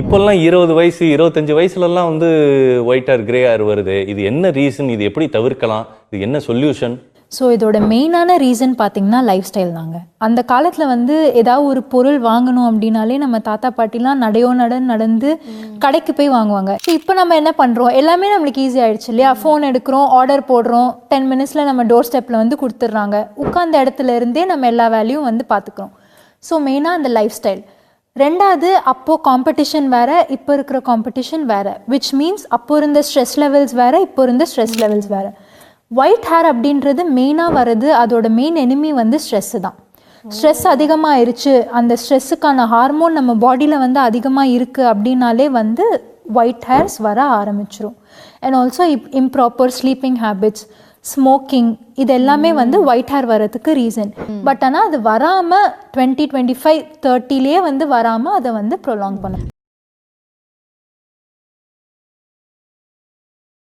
இப்போல்லாம் 20 வயசு 25 வயசுலலாம் வந்து ஒயிட் ஹேர் கிரே ஹேர் வருது. இது என்ன ரீசன்? இது எப்படி தவிர்க்கலாம்? இது என்ன சொல்யூஷன்? ஸோ இதோட மெயினான ரீசன் பார்த்தீங்கன்னா லைஃப் ஸ்டைல் தாங்க. அந்த காலத்தில் வந்து ஏதாவது ஒரு பொருள் வாங்கணும் அப்படின்னாலே நம்ம தாத்தா பாட்டிலாம் நடந்து கடைக்கு போய் வாங்குவாங்க. ஸோ இப்போ நம்ம என்ன பண்ணுறோம், எல்லாமே நம்மளுக்கு ஈஸி ஆகிடுச்சு இல்லையா? ஃபோன் எடுக்கிறோம், ஆர்டர் போடுறோம், 10 மினிட்ஸில் நம்ம டோர் ஸ்டெப்பில் வந்து கொடுத்துட்றாங்க. உட்காந்த இடத்துல இருந்தே நம்ம எல்லா வேலையும் வந்து பார்த்துக்குறோம். ஸோ மெயினாக அந்த லைஃப் ஸ்டைல். ரெண்டாவது, அப்போது காம்படிஷன் வேறு, இப்போ இருக்கிற காம்படிஷன் வேறு. விச் மீன்ஸ் அப்போ இருந்த ஸ்ட்ரெஸ் லெவல்ஸ் வேறு, இப்போ இருந்த ஸ்ட்ரெஸ் லெவல்ஸ் வேறு. ஒயிட் ஹேர் அப்படின்றது மெயினாக வருது, அதோட மெயின் எனிமி வந்து ஸ்ட்ரெஸ்ஸு தான். ஸ்ட்ரெஸ் அதிகமாகிருச்சு, அந்த ஸ்ட்ரெஸ்ஸுக்கான ஹார்மோன் நம்ம பாடியில் வந்து அதிகமாக இருக்குது அப்படின்னாலே வந்து ஒயிட் ஹேர்ஸ் வர ஆரம்பிச்சிரும். And also improper sleeping habits, smoking, இது எல்லாமே வந்து ஒயிட் ஹேர் வரதுக்கு ரீசன். பட் ஆனால் அது வராமல் 20, 25, 30லேயே வந்து வராமல் அதை வந்து ப்ரொலாங் பண்ணும்.